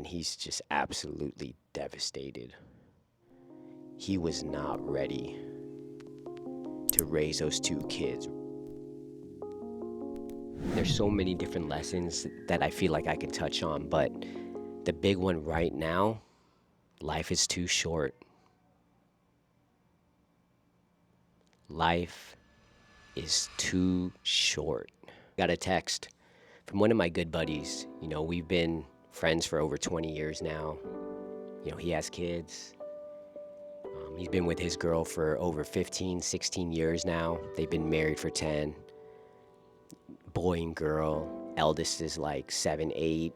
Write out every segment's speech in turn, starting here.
and he's just absolutely devastated. He was not ready to raise those two kids. There's so many different lessons that I feel like I could touch on, but the big one right now, life is too short. Life is too short. Got a text from one of my good buddies. We've been friends for over 20 years now. He has kids. He's been with his girl for over 15, 16 years now. They've been married for 10. Boy and girl. Eldest is like 7, 8.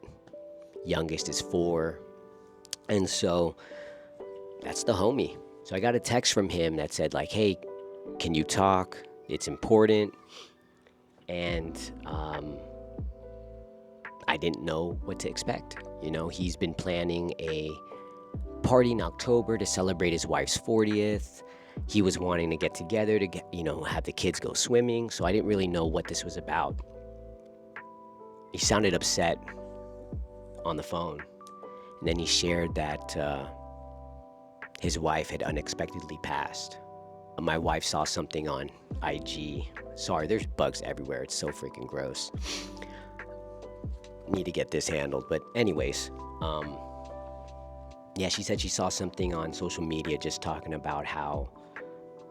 Youngest is 4. And so that's the homie. So I got a text from him that said like, hey, can you talk? It's important. And I didn't know what to expect. He's been planning a party in October to celebrate his wife's 40th. He was wanting to get together to have the kids go swimming. So I didn't really know what this was about. He sounded upset on the phone. And then he shared that his wife had unexpectedly passed. My wife saw something on IG. Sorry, there's bugs everywhere. It's so freaking gross. Need to get this handled. But anyways, yeah, she said she saw something on social media just talking about how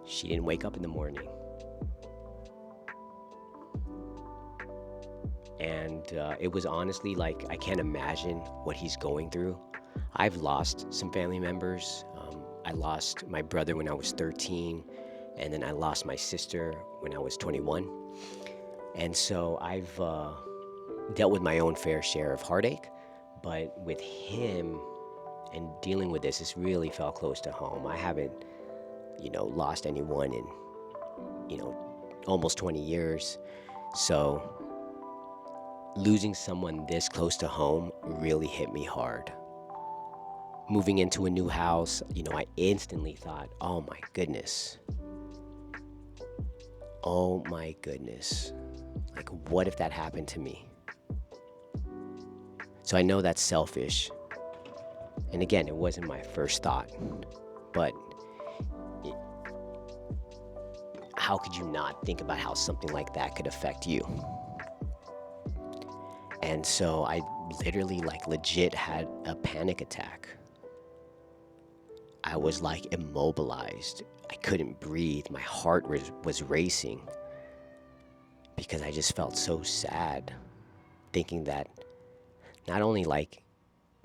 she didn't wake up in the morning. And it was honestly like, I can't imagine what he's going through. I've lost some family members. I lost my brother when I was 13, and then I lost my sister when I was 21. And so I've dealt with my own fair share of heartache, but with him and dealing with this, this really felt close to home. I haven't, lost anyone in, almost 20 years. So losing someone this close to home really hit me hard. Moving into a new house, I instantly thought, oh my goodness. Oh my goodness. Like, what if that happened to me? So I know that's selfish. And again, it wasn't my first thought. But how could you not think about how something like that could affect you? And so I literally, legit had a panic attack. I was immobilized. I couldn't breathe. My heart was racing because I just felt so sad, thinking that not only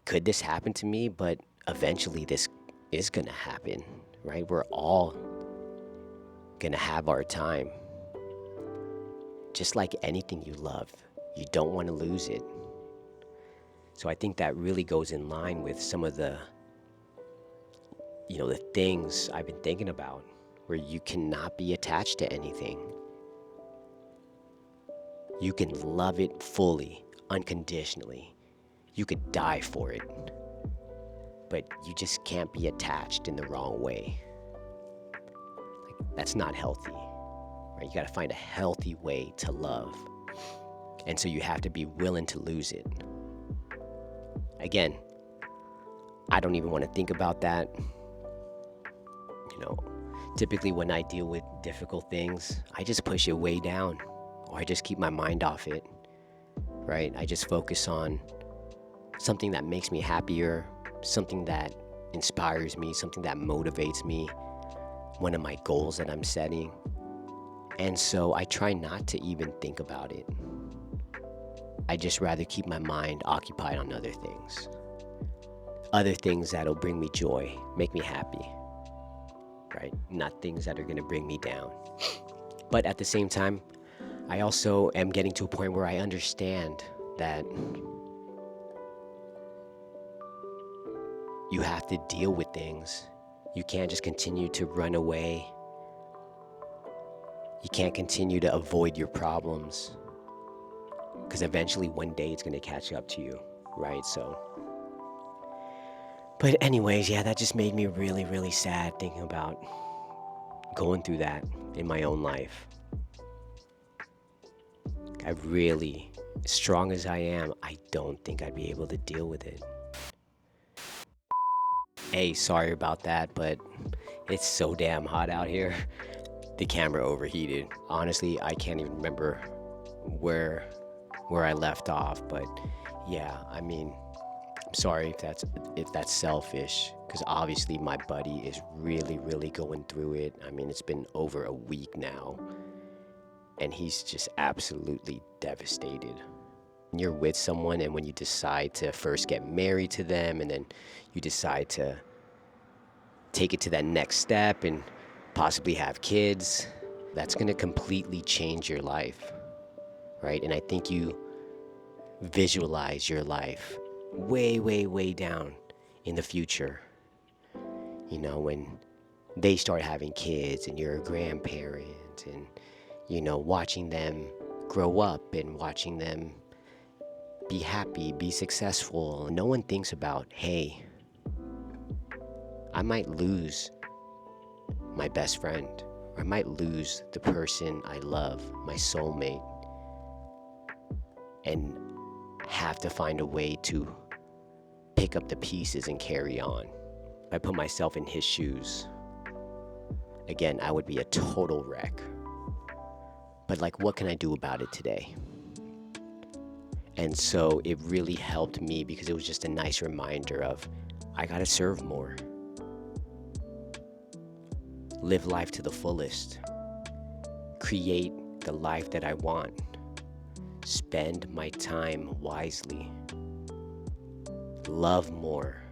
could this happen to me, but eventually this is gonna happen, right? We're all gonna have our time. Just like anything you love, you don't want to lose it. So I think that really goes in line with some of the the things I've been thinking about, where you cannot be attached to anything. You can love it fully, unconditionally. You could die for it, but you just can't be attached in the wrong way. That's not healthy, right? You gotta find a healthy way to love. And so you have to be willing to lose it. Again, I don't even want to think about that. Typically when I deal with difficult things, I just push it way down, or I just keep my mind off it, right? I just focus on something that makes me happier, something that inspires me, something that motivates me, one of my goals that I'm setting. And so I try not to even think about it. I just rather keep my mind occupied on other things that'll bring me joy, make me happy, right? Not things that are gonna bring me down. But at the same time, I also am getting to a point where I understand that you have to deal with things. You can't just continue to run away. You can't continue to avoid your problems, because eventually one day it's going to catch up to you, right? So, but anyways, yeah, that just made me really, really sad thinking about going through that in my own life. I really, as strong as I am, I don't think I'd be able to deal with it. Hey, sorry about that, but it's so damn hot out here. The camera overheated. Honestly, I can't even remember where I left off, but yeah, I mean, I'm sorry if that's selfish, because obviously my buddy is really going through it. I mean, it's been over a week now, and he's just absolutely devastated. When you're with someone and when you decide to first get married to them and then you decide to take it to that next step and possibly have kids, that's going to completely change your life, right? And I think you visualize your life way down in the future, you know, when they start having kids and you're a grandparent, and you know, watching them grow up and watching them be happy, be successful. No one thinks about, hey, I might lose my best friend, or I might lose the person I love, my soulmate, and have to find a way to pick up the pieces and carry on. If I put myself in his shoes, again, I would be a total wreck. But like, what can I do about it today? And so it really helped me because it was just a nice reminder of, I gotta serve more. Live life to the fullest. Create the life that I want. Spend my time wisely. Love more.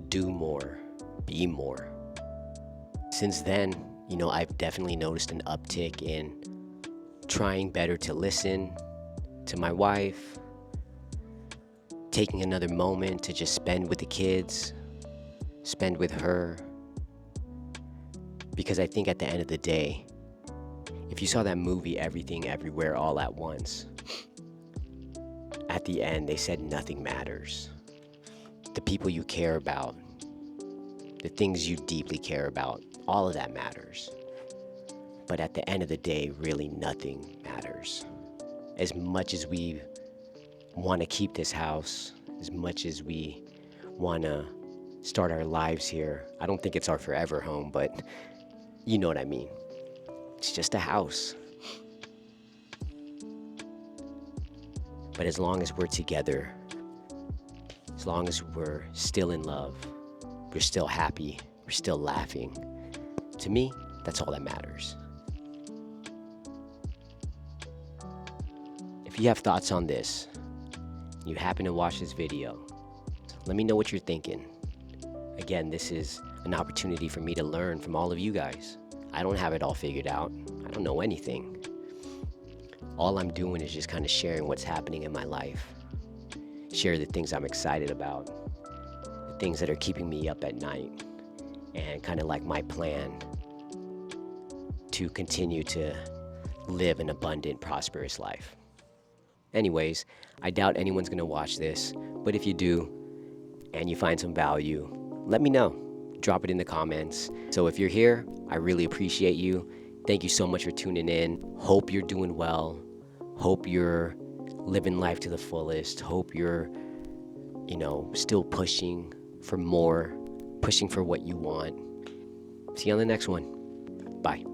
Do more. Be more. Since then, you know, I've definitely noticed an uptick in trying better to listen to my wife, taking another moment to just spend with the kids, spend with her. Because I think at the end of the day, if you saw that movie, Everything Everywhere All at Once, at the end they said nothing matters. The people you care about, the things you deeply care about, all of that matters. But at the end of the day, really nothing matters. As much as we want to keep this house, as much as we want to start our lives here, I don't think it's our forever home, but you know what I mean. It's just a house. But as long as we're together, as long as we're still in love, we're still happy, we're still laughing, to me, that's all that matters. If you have thoughts on this, you happen to watch this video, let me know what you're thinking. Again, this is an opportunity for me to learn from all of you guys. I don't have it all figured out. I don't know anything. All I'm doing is just kind of sharing what's happening in my life. Share the things I'm excited about, the things that are keeping me up at night, and kind of like my plan to continue to live an abundant, prosperous life. Anyways, I doubt anyone's gonna watch this, but if you do, and you find some value, let me know. Drop it in the comments. So if you're here, I really appreciate you. Thank you so much for tuning in. Hope you're doing well. Hope you're living life to the fullest. Hope you're, you know, still pushing for more, pushing for what you want. See you on the next one. Bye.